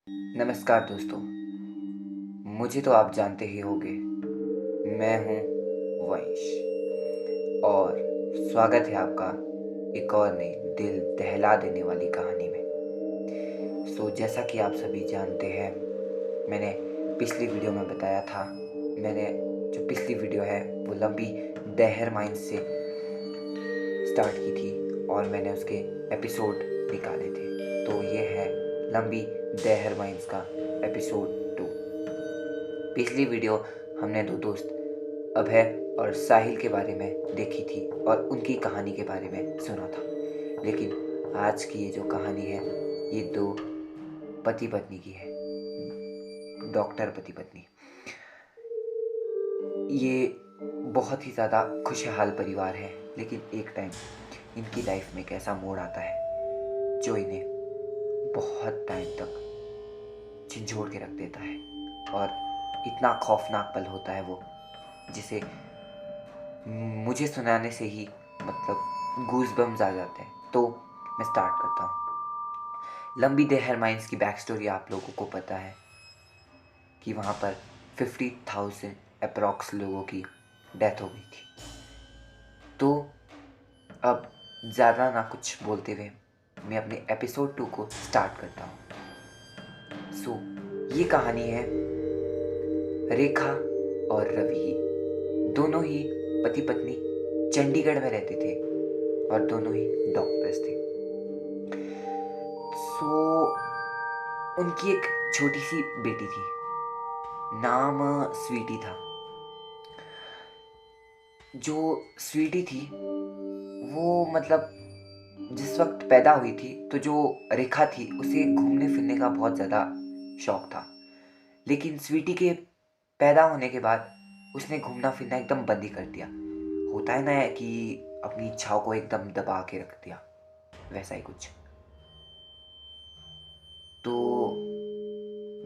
नमस्कार दोस्तों, मुझे तो आप जानते ही होंगे। मैं हूँ वंश और स्वागत है आपका एक और नई दिल दहला देने वाली कहानी में। जैसा कि आप सभी जानते हैं, मैंने पिछली वीडियो में बताया था। मैंने जो पिछली वीडियो है वो लंबी दहर माइंड से स्टार्ट की थी और मैंने उसके एपिसोड निकाले थे। तो ये है लंबी दहर माइंड्स का एपिसोड 2। पिछली वीडियो हमने दो दोस्त अभय और साहिल के बारे में देखी थी और उनकी कहानी के बारे में सुना था। लेकिन आज की ये जो कहानी है ये दो पति पत्नी की है, डॉक्टर पति पत्नी। ये बहुत ही ज़्यादा खुशहाल परिवार है, लेकिन एक टाइम इनकी लाइफ में एक ऐसा मोड़ आता है जो इन्हें बहुत टाइम तक झंझोड़ के रख देता है। और इतना खौफनाक पल होता है वो, जिसे मुझे सुनाने से ही मतलब गूज़बम्स आ जाते हैं। तो मैं स्टार्ट करता हूँ। लंबी देहर माइंस की बैक स्टोरी आप लोगों को पता है कि वहाँ पर 50,000 अप्रॉक्स लोगों की डेथ हो गई थी। तो अब ज़्यादा ना कुछ बोलते हुए मैं अपने एपिसोड 2 को स्टार्ट करता हूँ। ये कहानी है रेखा और रवि की। दोनों ही पति पत्नी चंडीगढ़ में रहते थे और दोनों ही डॉक्टर्स थे। उनकी एक छोटी सी बेटी थी, नाम स्वीटी था। जो स्वीटी थी वो मतलब जिस वक्त पैदा हुई थी, तो जो रेखा थी उसे घूमने फिरने का बहुत ज़्यादा शौक था। लेकिन स्वीटी के पैदा होने के बाद उसने घूमना फिरना एकदम बंद ही कर दिया। होता है ना कि अपनी इच्छाओं को एकदम दबा के रख दिया, वैसा ही कुछ। तो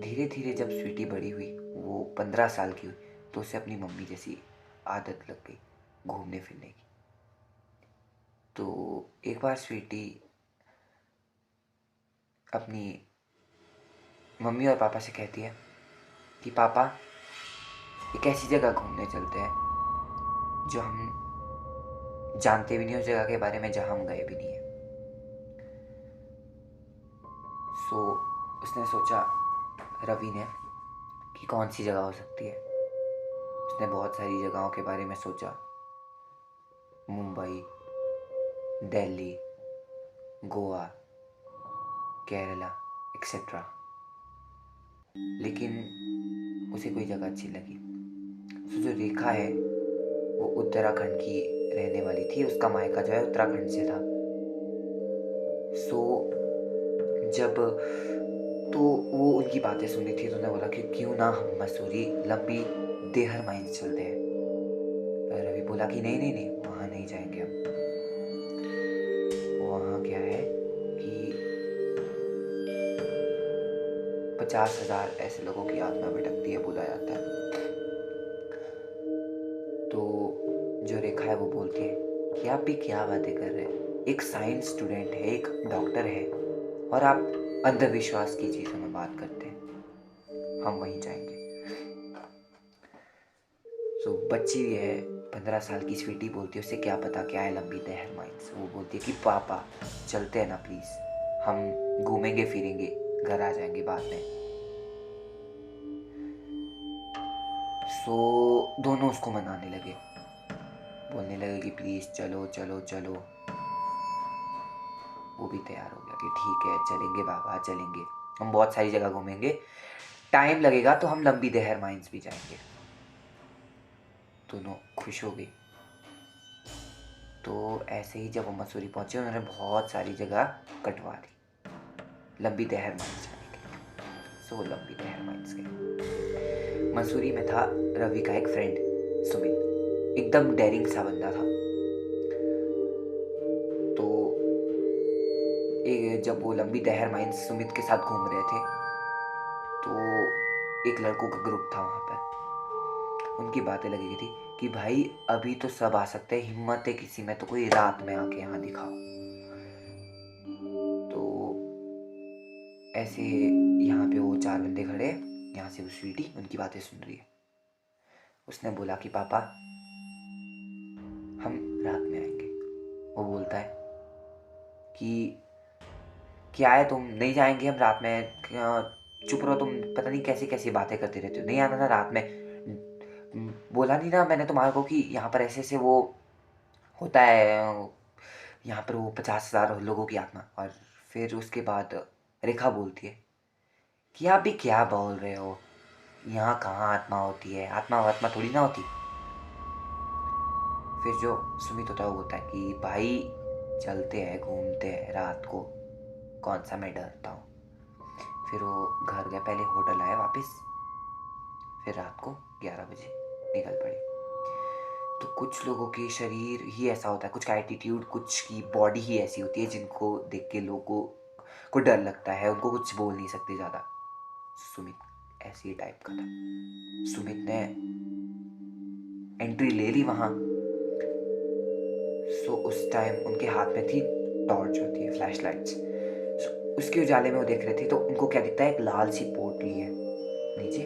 धीरे धीरे जब स्वीटी बड़ी हुई, वो 15 साल की हुई, तो उसे अपनी मम्मी जैसी आदत लग गई घूमने फिरने की। तो एक बार स्वीटी अपनी मम्मी और पापा से कहती है कि पापा, एक ऐसी जगह घूमने चलते हैं जो हम जानते भी नहीं, उस जगह के बारे में जहाँ हम गए भी नहीं है। उसने सोचा, रवि ने, कि कौन सी जगह हो सकती है। उसने बहुत सारी जगहों के बारे में सोचा, मुंबई, दिल्ली, गोवा, केरला एक्सेट्रा। लेकिन उसे कोई जगह अच्छी लगी। जो रेखा है वो उत्तराखंड की रहने वाली थी, उसका मायका जो है उत्तराखंड से था। जब तो वो उनकी बातें सुनी थी, तो उन्होंने बोला कि क्यों ना हम मसूरी लंबी देहर माइंस चलते हैं। रवि बोला कि नहीं नहीं नहीं, वहाँ नहीं जाएंगे हम। वहाँ क्या है कि 50,000 ऐसे लोगों की आत्मा भटकती है, बोला जाता है। तो जो रेखा है वो बोलती है कि आप भी क्या बातें कर रहे हैं, एक साइंस स्टूडेंट है, एक डॉक्टर है, और आप अंधविश्वास की चीज़ों में बात करते हैं। हम वहीं जाएंगे। बच्ची भी है, 15 साल की स्वीटी बोलती है, उससे क्या पता क्या है लंबी देहर माइंड्स। वो बोलती है कि पापा चलते हैं ना प्लीज़, हम घूमेंगे फिरेंगे, घर आ जाएंगे बाद में। दोनों उसको मनाने लगे, बोलने लगे कि प्लीज़ चलो चलो चलो। वो भी तैयार हो गया कि ठीक है चलेंगे बाबा, चलेंगे, हम बहुत सारी जगह घूमेंगे, टाइम लगेगा तो हम लंबी देहर माइंस भी जाएंगे। दोनों खुश हो गई। तो ऐसे ही जब वो मसूरी पहुंचे, उन्होंने बहुत सारी जगह कटवा दी लंबी देहर माइंस जाने के लिए। लंबी देहर माइंस गए। मसूरी में था रवि का एक फ्रेंड सुमित, एकदम डेयरिंग सा बंदा था। तो जब वो लंबी देहर माइंस सुमित के साथ घूम रहे थे, तो एक लड़कों का ग्रुप था वहाँ पर। उनकी बातें लगी थी कि भाई अभी तो सब आ सकते हैं, हिम्मत है किसी में तो कोई रात में आके यहाँ दिखाओ। तो ऐसे यहाँ पे वो बंदे खड़े, यहाँ से वो स्वीटी उनकी बातें सुन रही है। उसने बोला कि पापा हम रात में आएंगे। वो बोलता है कि क्या है, तुम नहीं जाएंगे हम रात में, चुप रहो तुम, पता नहीं कैसी कैसी बातें करती रहती हो, नहीं आना ना रात में। बोला नहीं ना मैंने तुम्हारे को कि यहाँ पर ऐसे ऐसे वो होता है, यहाँ पर वो 50,000 लोगों की आत्मा। और फिर उसके बाद रेखा बोलती है कि आप भी क्या बोल रहे हो, यहाँ कहाँ आत्मा होती है, आत्मा वात्मा थोड़ी ना होती। फिर जो सुमित होता है वो बोलता है कि भाई चलते हैं, घूमते हैं रात को, कौन सा मैं डरता हूँ। फिर वो घर गए, पहले होटल आए वापस, फिर रात को 11 बजे निकल पड़े। तो कुछ लोगों के शरीर ही ऐसा होता है, कुछ का एटीट्यूड, कुछ की बॉडी ही ऐसी होती है जिनको देख के लोगों को डर लगता है, उनको कुछ बोल नहीं सकते ज़्यादा। सुमित ऐसी टाइप का था। सुमित ने एंट्री ले ली वहाँ। सो उस टाइम उनके हाथ में थी टॉर्च, होती है फ्लैश लाइट्स। उसके उजाले में वो देख रहे थे तो उनको क्या दिखता है, एक लाल सी पोटली है नीचे।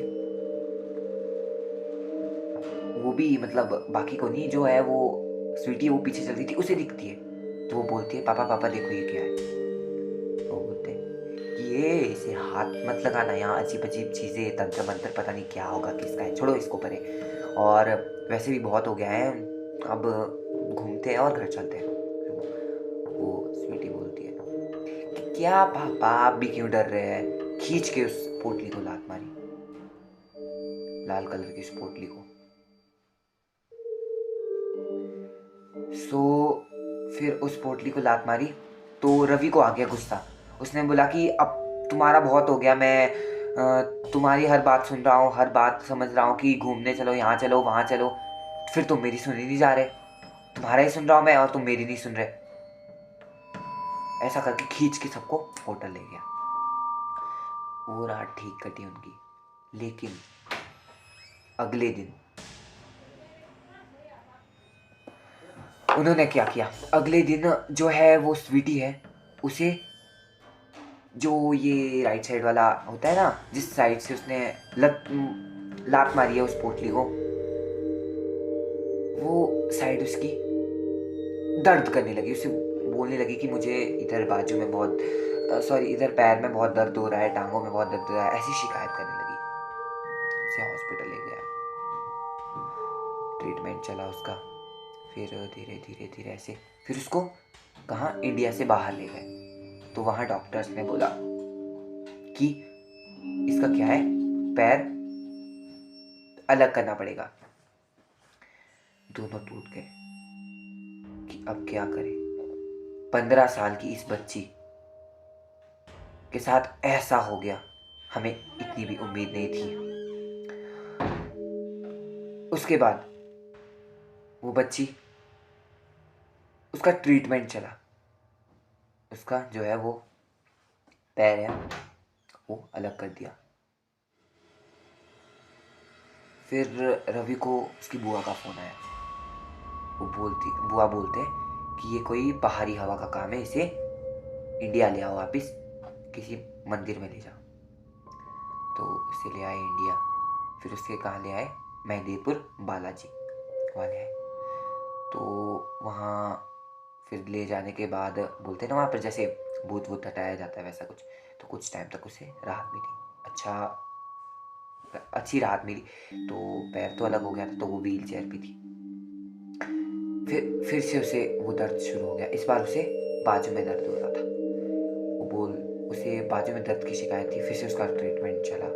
वो भी मतलब बाकी को नहीं, जो है वो स्वीटी वो पीछे चलती थी उसे दिखती है। तो वो बोलती है पापा पापा देखो ये क्या है। वो बोलते हैं कि ये इसे हाथ मत लगाना, यहाँ अजीब अजीब चीज़ें, तंत्र मंत्र, पता नहीं क्या होगा, किसका है, छोड़ो इसको परे, और वैसे भी बहुत हो गया है, अब घूमते हैं और घर चलते हैं। वो स्वीटी बोलती है कि क्या पापा आप भी क्यों डर रहे हैं, खींच के उस पोटली को लात मारी, लाल कलर की उस पोटली को। सो फिर उस पोटली को लात मारी तो रवि को आ गया गुस्सा। उसने बोला कि अब तुम्हारा बहुत हो गया, मैं तुम्हारी हर बात सुन रहा हूँ, हर बात समझ रहा हूँ कि घूमने चलो, यहाँ चलो, वहाँ चलो, फिर तुम मेरी सुन ही नहीं जा रहे, तुम्हारा ही सुन रहा हूँ मैं और तुम मेरी नहीं सुन रहे। ऐसा करके खींच के सबको होटल ले गया। वो रात ठीक कटी उनकी। लेकिन अगले दिन उन्होंने क्या किया, अगले दिन जो है वो स्वीटी है, उसे जो ये राइट साइड वाला होता है ना, जिस साइड से उसने लात मारी है उस पोटली को, वो साइड उसकी दर्द करने लगी। उसे बोलने लगी कि मुझे इधर बाजू में बहुत सॉरी इधर पैर में बहुत दर्द हो रहा है, टांगों में बहुत दर्द हो रहा है, ऐसी शिकायत करने लगी। उसे हॉस्पिटल ले गया, ट्रीटमेंट चला उसका। फिर धीरे धीरे धीरे ऐसे फिर उसको कहाँ, इंडिया से बाहर ले गए। तो वहाँ डॉक्टर्स ने बोला कि इसका क्या है, पैर अलग करना पड़ेगा। दोनों टूट गए कि अब क्या करें। 15 साल की इस बच्ची के साथ ऐसा हो गया, हमें इतनी भी उम्मीद नहीं थी। उसके बाद वो बच्ची, उसका ट्रीटमेंट चला, उसका जो है वो पैर है वो अलग कर दिया। फिर रवि को उसकी बुआ का फ़ोन आया। वो बुआ बोलते कि ये कोई बाहरी हवा का काम है, इसे इंडिया ले आओ वापिस, किसी मंदिर में ले जाओ। तो उसे ले आए इंडिया। फिर उसके कहाँ ले आए, मेहंदीपुर बालाजी वहाँ ले आए। तो वहाँ फिर ले जाने के बाद बोलते ना, वहाँ पर जैसे भूत वूत हटाया जाता है वैसा कुछ। तो कुछ टाइम तक उसे राहत मिली, अच्छी राहत मिली। तो पैर तो अलग हो गया था, तो वो व्हील चेयर पे थी। फिर से उसे वो दर्द शुरू हो गया। इस बार उसे बाजू में दर्द हो रहा था। उसे बाजू में दर्द की शिकायत थी। फिर से उसका ट्रीटमेंट चला,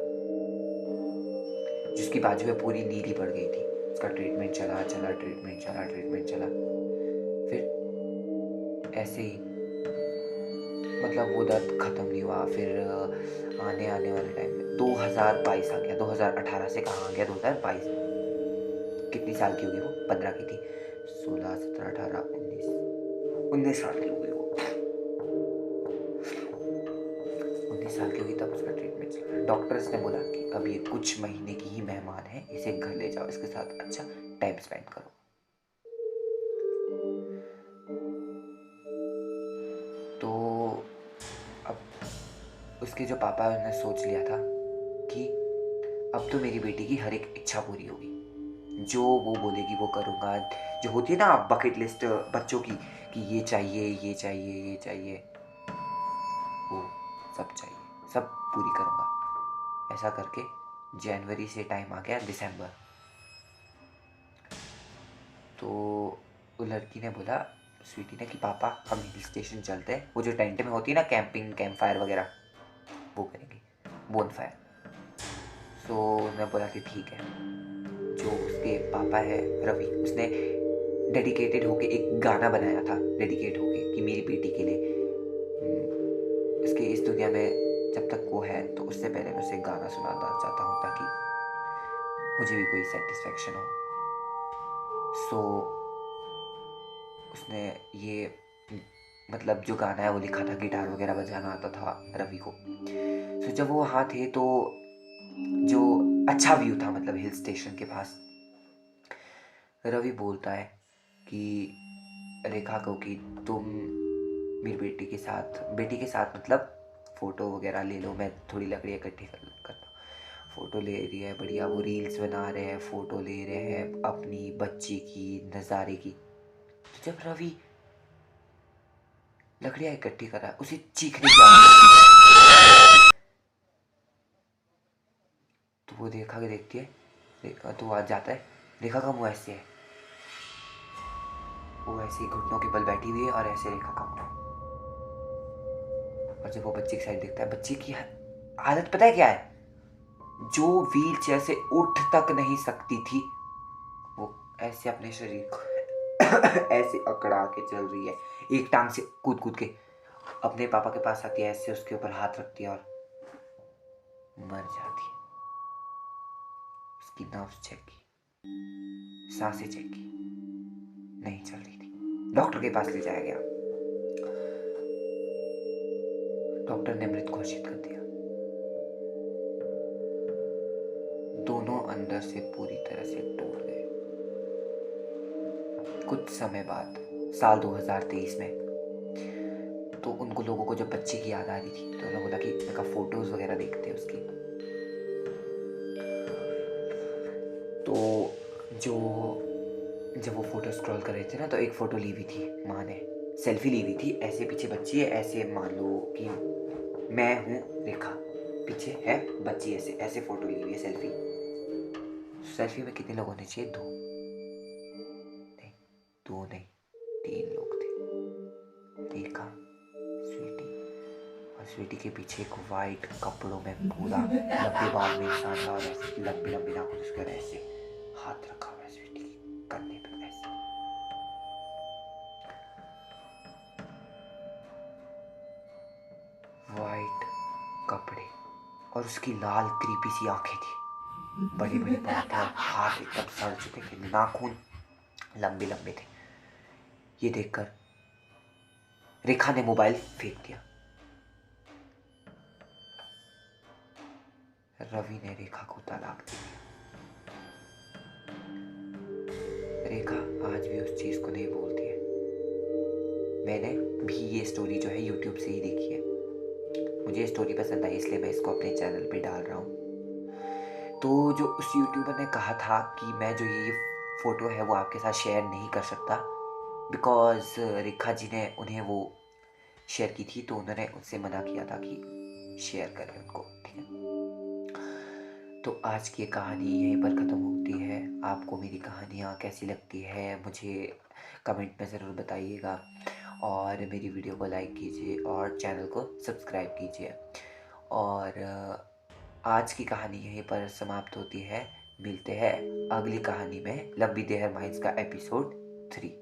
जिसकी बाजू में पूरी नीली पड़ गई थी। उसका ट्रीटमेंट चला, ट्रीटमेंट चला। फिर ऐसे ही मतलब वो दर्द ख़त्म नहीं हुआ। फिर आने वाले टाइम में 2022 आ गया। 2018 से कहाँ आ गया 2022। कितनी साल की होगी वो, 15 की थी, 16 17 18 19 साल की हो गई वो। 19 साल की होगी तब उसका ट्रीटमेंट चल रहा है। डॉक्टर्स ने बोला कि अब ये कुछ महीने की ही मेहमान है, इसे घर ले जाओ, इसके साथ अच्छा टाइम स्पेंड करो। तो अब उसके जो पापा है उन्होंने सोच लिया था अब तो मेरी बेटी की हर एक इच्छा पूरी होगी, जो वो बोलेगी वो करूँगा। जो होती है ना बकेट लिस्ट बच्चों की, कि ये चाहिए, ये चाहिए, ये चाहिए, वो सब चाहिए, सब पूरी करूँगा। ऐसा करके जनवरी से टाइम आ गया दिसंबर। तो वो लड़की ने बोला, स्वीटी ने, कि पापा हम हिल स्टेशन चलते हैं, वो जो टेंट में होती है ना कैंपिंग, कैंप फायर वगैरह, वो करेंगे, बोन फायर। सो मैं बोला कि ठीक है। जो उसके पापा है रवि, उसने डेडिकेटेड होके एक गाना बनाया था, डेडिकेट होके, कि मेरी बेटी के लिए, इसके इस दुनिया में जब तक वो है तो उससे पहले मैं उसे गाना सुनाना चाहता हूँ, ताकि मुझे भी कोई सेटिस्फेक्शन हो। सो उसने ये मतलब जो गाना है वो लिखा था, गिटार वगैरह बजाना आता था रवि को। सो जब वो वहाँ थे तो जो अच्छा व्यू था, मतलब हिल स्टेशन के पास, रवि बोलता है कि रेखा को कि तुम मेरी बेटी के साथ मतलब फ़ोटो वगैरह ले लो, मैं थोड़ी लकड़ी इकट्ठी करता हूँ। फ़ोटो ले रही है, बढ़िया, वो रील्स बना रहे हैं, फ़ोटो ले रहे हैं अपनी बच्ची की, नज़ारे की। तो जब रवि लकड़ियाँ इकट्ठी कर रहा है, उसे चीखने की आवाज़ आती है। तो वो रेखा के देखती है, रेखा तो आ जाता है, रेखा का मुँह ऐसे है, वो ऐसे ही घुटनों के बल बैठी हुई है और ऐसे रेखा का मुँह। और जब वो बच्ची की साइड देखता है, बच्ची की हालत पता है क्या है? जो व्हील चेयर से उठ तक नहीं सकती थी, वो ऐसे अपने शरीर को ऐसे अकड़ा के चल रही है, एक टांग से कूद कूद के अपने पापा के पास आती है, ऐसे उसके ऊपर हाथ रखती है और मर जाती है। उसकी नर्व्स चेक की, सांसें चेक की, नहीं चल रही थी। डॉक्टर के पास ले जाया गया, डॉक्टर ने मृत घोषित कर दिया। दोनों अंदर से पूरी तरह से टूट गए। कुछ समय बाद, साल 2023 में, तो उनको लोगों को जब बच्चे की याद आ रही थी, तो उन्होंने बोला कि उनका फोटोज वगैरह देखते हैं उसकी। तो जो जब वो फोटो स्क्रॉल कर रहे थे ना, तो एक फ़ोटो ली हुई थी माँ ने, सेल्फी ली हुई थी, ऐसे पीछे बच्ची है, ऐसे मान लो कि मैं हूँ रेखा, पीछे है बच्ची, ऐसे ऐसे फ़ोटो ली हुई है सेल्फी। सेल्फी में कितने लोग होने चाहिए? नहीं, दो नहीं, 3 लोग थे, रेखा, स्वीटी, और स्वीटी के पीछे एक वाइट कपड़ों में पूरा लंबे बाल में इंसान था, और ऐसे लंबी लंबी नाखून उसके, ऐसे हाथ रखा हुआ है स्वीटी के कंधे पे, ऐसे। वाइट कपड़े और उसकी लाल क्रीपी सी आंखें थी, बड़े बड़े बाल थे और हाथ एकदम सड़ चुके थे, नाखून लंबे लंबे थे। ये देखकर रेखा ने मोबाइल फेंक दिया। रवि ने रेखा को तलाक दे दिया। रेखा आज भी उस चीज को नहीं भूलती है। मैंने भी ये स्टोरी जो है यूट्यूब से ही देखी है, मुझे स्टोरी पसंद आई, इसलिए मैं इसको अपने चैनल पे डाल रहा हूँ। तो जो उस यूट्यूबर ने कहा था कि मैं जो ये फ़ोटो है वो आपके साथ शेयर नहीं कर सकता, बिकॉज़ रेखा जी ने उन्हें वो शेयर की थी, तो उन्होंने उनसे मना किया था कि शेयर करें उनको, ठीक है। तो आज की ये कहानी यहीं पर ख़त्म होती है। आपको मेरी कहानियाँ कैसी लगती है मुझे कमेंट में ज़रूर बताइएगा, और मेरी वीडियो को लाइक कीजिए और चैनल को सब्सक्राइब कीजिए। और आज की कहानी यहीं पर समाप्त होती है। मिलते हैं अगली कहानी में, लंबी देहर माइंस का एपिसोड 3।